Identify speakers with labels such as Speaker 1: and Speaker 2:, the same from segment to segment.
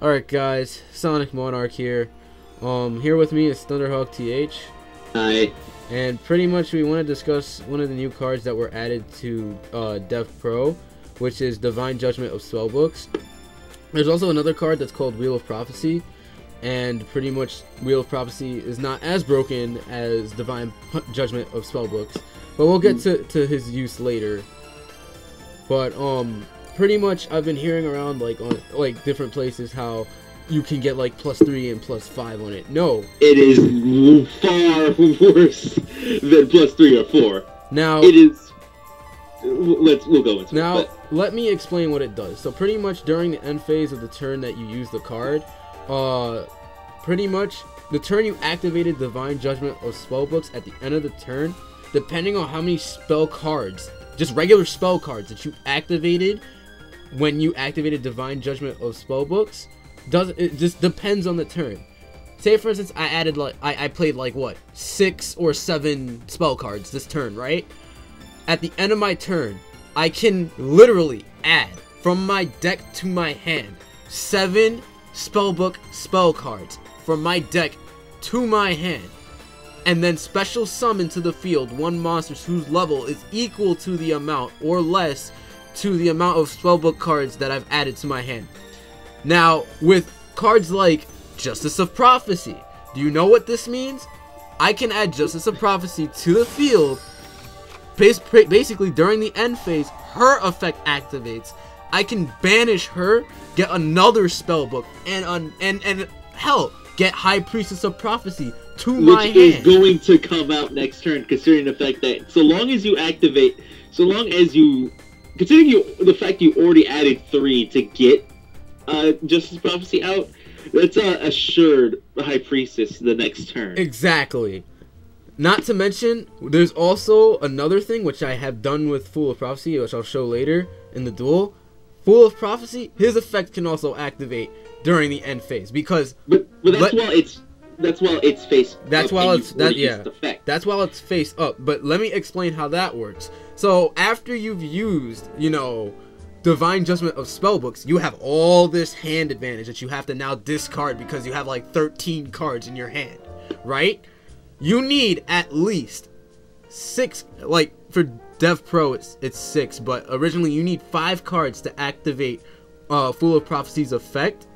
Speaker 1: Alright guys, Sonic Monarch here. Here with me is thunderhogTH.
Speaker 2: Hi.
Speaker 1: And pretty much we want to discuss one of the new cards that were added to Dev Pro, which is Divine Judgment of Spellbooks. There's also another card that's called Wheel of Prophecy, and pretty much Wheel of Prophecy is not as broken as Divine Judgment of Spellbooks, but we'll get to his use later. But pretty much I've been hearing around on different places how you can get like +3 and +5 on it. No,
Speaker 2: it is far worse than +3 or 4.
Speaker 1: Now
Speaker 2: it is. We'll go into
Speaker 1: now.
Speaker 2: it. But
Speaker 1: let me explain what it does. So pretty much during the end phase of the turn that you use the card, pretty much the turn you activated Divine Judgment of Spellbooks, at the end of the turn, depending on how many spell cards, just regular spell cards that you activated when you activated Divine Judgment of Spellbooks, it just depends on the turn. Say for instance I added I played what 6 or 7 spell cards this turn, right? At the end of my turn, I can literally add from my deck to my hand 7 spellbook spell cards from my deck to my hand, and then special summon to the field 1 monster whose level is equal to the amount or less to the amount of spellbook cards that I've added to my hand. Now, with cards like Justice of Prophecy, do you know what this means? I can add Justice of Prophecy to the field. Basically, during the end phase, her effect activates. I can banish her, get another spellbook, and hell, get High Priestess of Prophecy to my hand.
Speaker 2: Which is going to come out next turn, considering the fact that so long as you activate, considering the fact you already added 3 to get Justice of Prophecy out, that's assured High Priestess the next turn.
Speaker 1: Exactly. Not to mention, there's also another thing which I have done with Fool of Prophecy, which I'll show later in the duel. Fool of Prophecy, his effect can also activate during the end phase, because
Speaker 2: but that's while it's face
Speaker 1: face up. But let me explain how that works. So after you've used, Divine Judgment of Spellbooks, you have all this hand advantage that you have to now discard because you have like 13 cards in your hand, right? You need at least 6, for Dev Pro it's 6, but originally you need 5 cards to activate Fool of Prophecy's effect,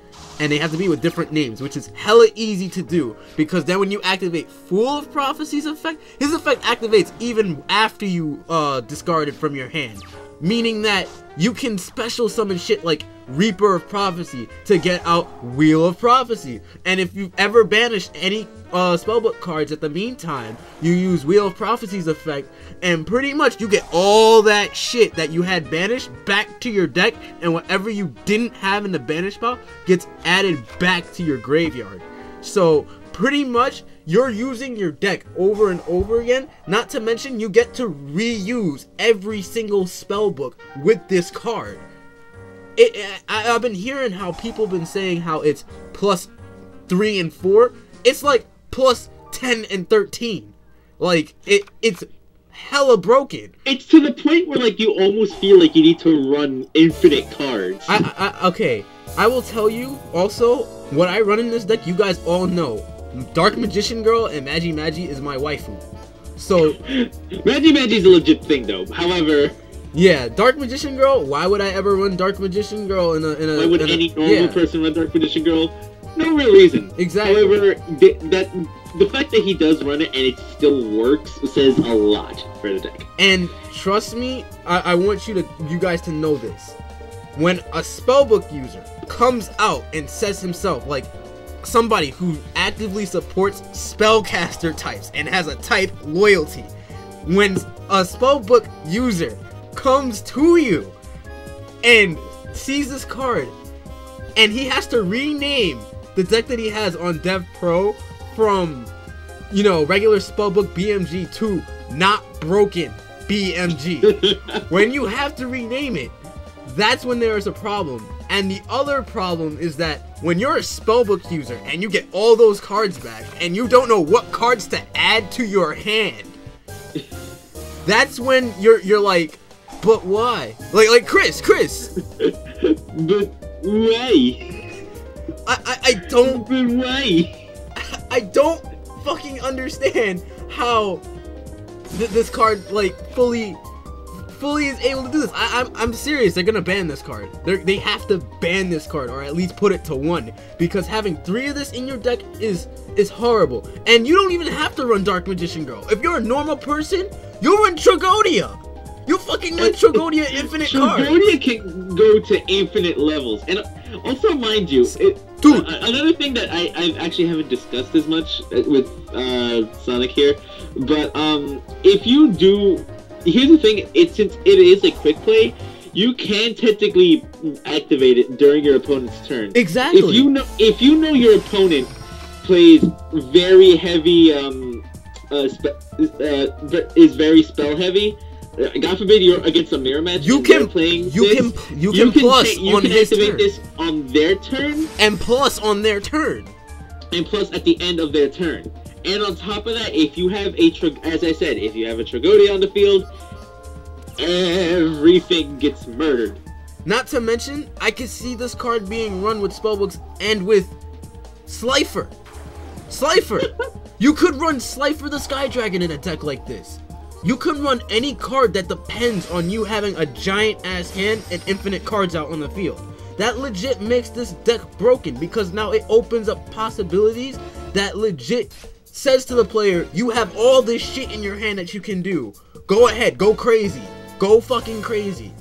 Speaker 1: and they have to be with different names, which is hella easy to do, because then when you activate Fool of Prophecy's effect, his effect activates even after you discard it from your hand. Meaning that you can special summon shit like Reaper of Prophecy to get out Wheel of Prophecy. And if you've ever banished any spellbook cards at the meantime, you use Wheel of Prophecy's effect, and pretty much you get all that shit that you had banished back to your deck, and whatever you didn't have in the banish pile gets added back to your graveyard. So pretty much you're using your deck over and over again. Not to mention you get to reuse every single spellbook with this card. I've been hearing how people been saying how it's +3 and 4. It's like +10 and 13. Like it's hella broken.
Speaker 2: It's to the point where you almost feel like you need to run infinite cards.
Speaker 1: Okay, I will tell you also what I run in this deck. You guys all know Dark Magician Girl and Magi is my waifu. So
Speaker 2: Magi's a legit thing though. However,
Speaker 1: yeah, Dark Magician Girl, why would I ever run Dark Magician Girl in a
Speaker 2: why would any normal person run Dark Magician Girl? No real reason.
Speaker 1: Exactly.
Speaker 2: However, the fact that he does run it and it still works says a lot for the deck.
Speaker 1: And trust me, I want you guys to know this. When a spellbook user comes out and says himself, like somebody who actively supports spellcaster types and has a type loyalty, when a spellbook user comes to you and sees this card and he has to rename the deck that he has on Dev Pro from regular spellbook BMG to not broken BMG, when you have to rename it, that's when there is a problem. And the other problem is that when you're a spellbook user and you get all those cards back and you don't know what cards to add to your hand, that's when you're like, but why? Like Chris.
Speaker 2: But why?
Speaker 1: I don't.
Speaker 2: But why?
Speaker 1: I don't fucking understand how this card like fully is able to do this. I'm serious. They're gonna ban this card. They have to ban this card, or at least put it to 1, because having 3 of this in your deck is horrible. And you don't even have to run Dark Magician Girl. If you're a normal person, you run Tragonia. You fucking run Tragonia infinite cards.
Speaker 2: Tragonia can go to infinite levels, and also, mind you,
Speaker 1: dude,
Speaker 2: another thing that I actually haven't discussed as much with Sonic here, but if you do. Here's the thing, since it is a quick play, you can technically activate it during your opponent's turn.
Speaker 1: Exactly.
Speaker 2: If you know your opponent plays very heavy, is very spell heavy. God forbid you're against a mirror match. You can
Speaker 1: plus on his turn.
Speaker 2: Activate this on their turn,
Speaker 1: and plus on their turn,
Speaker 2: and plus at the end of their turn. And on top of that, if you have as I said, if you have a Tragonia on the field, everything gets murdered.
Speaker 1: Not to mention, I could see this card being run with Spellbooks and with Slifer. You could run Slifer the Sky Dragon in a deck like this. You can run any card that depends on you having a giant ass hand and infinite cards out on the field. That legit makes this deck broken, because now it opens up possibilities that legit says to the player, you have all this shit in your hand that you can do. Go ahead, go crazy. Go fucking crazy.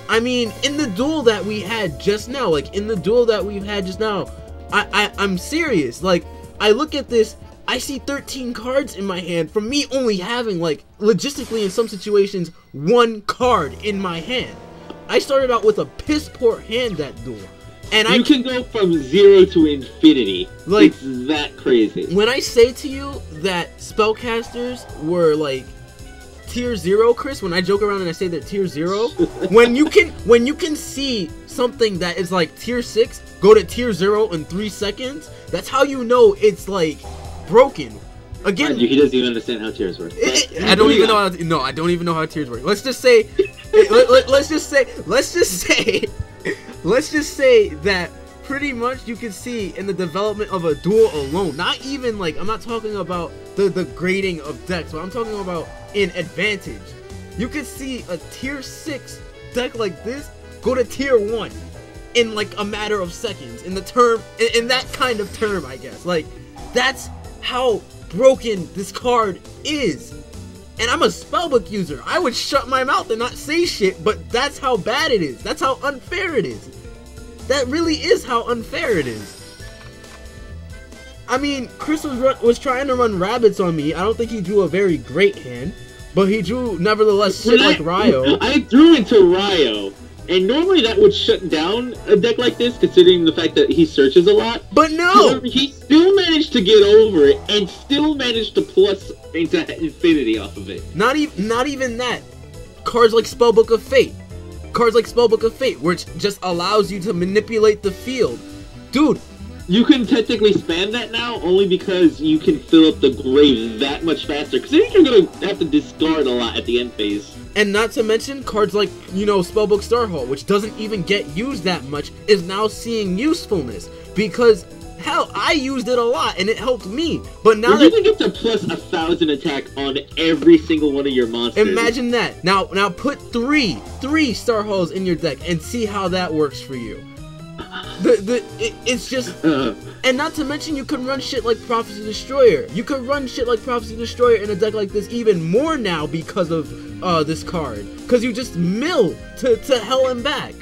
Speaker 1: I mean, in the duel that we had just now, I'm serious. Like, I look at this, I see 13 cards in my hand from me only having, like, logistically in some situations, 1 card in my hand. I started out with a piss poor hand that duel. And
Speaker 2: you can go from 0 to infinity. Like, it's that crazy.
Speaker 1: When I say to you that spellcasters were like tier 0, Chris, when I joke around and I say they're tier 0, when you can see something that is like tier 6 go to tier 0 in 3 seconds, that's how you know it's like broken. Again,
Speaker 2: he doesn't even understand how tiers work.
Speaker 1: I don't even know how. No, I don't even know how tiers work. Let's just say that pretty much you can see in the development of a duel alone, not even like, I'm not talking about the grading of decks, but I'm talking about in advantage. You can see a tier 6 deck like this go to tier 1 in like a matter of seconds, in that kind of term, I guess. Like, that's how broken this card is. And I'm a spellbook user. I would shut my mouth and not say shit, but that's how bad it is. That's how unfair it is. That really is how unfair it is. I mean, Chris was trying to run rabbits on me. I don't think he drew a very great hand, but he drew, nevertheless, shit like Ryo.
Speaker 2: I drew into Ryo, and normally that would shut down a deck like this, considering the fact that he searches a lot.
Speaker 1: But no!
Speaker 2: However, he still managed to get over it, and still managed to plus into infinity off of it.
Speaker 1: Not even that. Cards like Spellbook of Fate. Which just allows you to manipulate the field. Dude,
Speaker 2: you can technically spam that now only because you can fill up the grave that much faster, because then you're going to have to discard a lot at the end phase.
Speaker 1: And not to mention cards like, you know, Spellbook Starhole, which doesn't even get used that much, is now seeing usefulness. Because, hell, I used it a lot and it helped me. But now
Speaker 2: you can get to plus 1,000 attack on every single one of your monsters.
Speaker 1: Imagine that. Now put three Starholes in your deck and see how that works for you. It's just, and not to mention you can run shit like Prophecy Destroyer. You can run shit like Prophecy Destroyer in a deck like this even more now because of this card, because you just mill to hell and back.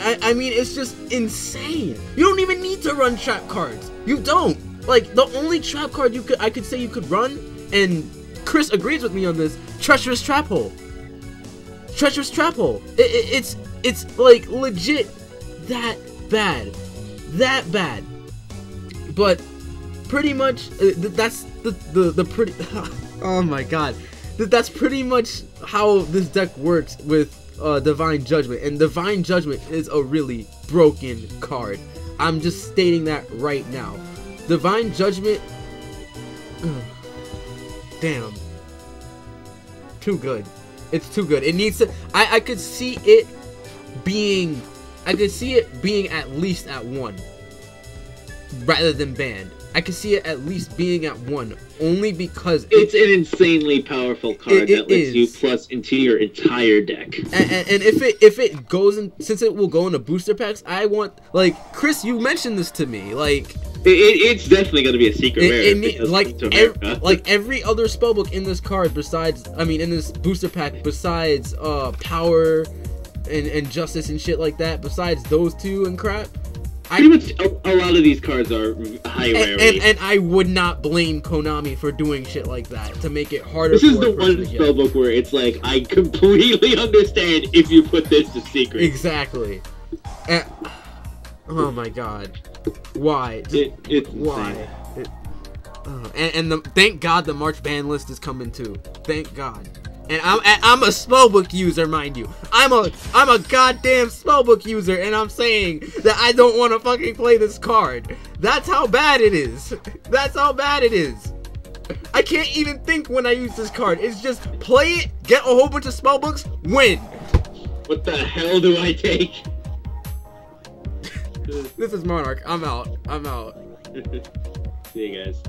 Speaker 1: I mean, it's just insane. You don't even need to run trap cards. You don't. Like, the only trap card I could say you could run, and Chris agrees with me on this, Treacherous Trap Hole. It's like legit that bad. But pretty much that's the pretty oh my god, that's pretty much how this deck works with Divine Judgment, and Divine Judgment is a really broken card. I'm just stating that right now. Divine Judgment, damn, too good. It's too good. It needs to. I could see it being I could see it being at least at 1 rather than banned. I could see it at least being at 1 only because
Speaker 2: it's an insanely powerful card that lets you plus into your entire deck.
Speaker 1: And if it goes in, since it will go into booster packs, I want, like, Chris, you mentioned this to me, like,
Speaker 2: it's definitely going to be a secret rare.
Speaker 1: Like every other spellbook in this card besides, I mean, in this booster pack besides power and justice and shit like that, besides those two and crap,
Speaker 2: pretty much a lot of these cards are high rarity.
Speaker 1: And I would not blame Konami for doing shit like that to make it harder.
Speaker 2: This is the one spellbook where it's like, I completely understand if you put this to secret.
Speaker 1: Exactly. Oh my god. Why?
Speaker 2: It's
Speaker 1: why? Thank God the March ban list is coming too. Thank God. And I'm a spellbook user, mind you. I'm a goddamn spellbook user, and I'm saying that I don't want to fucking play this card. That's how bad it is. That's how bad it is. I can't even think when I use this card. It's just play it, get a whole bunch of spellbooks, win.
Speaker 2: What the hell do I take?
Speaker 1: This is Monarch. I'm out. I'm out.
Speaker 2: See you guys.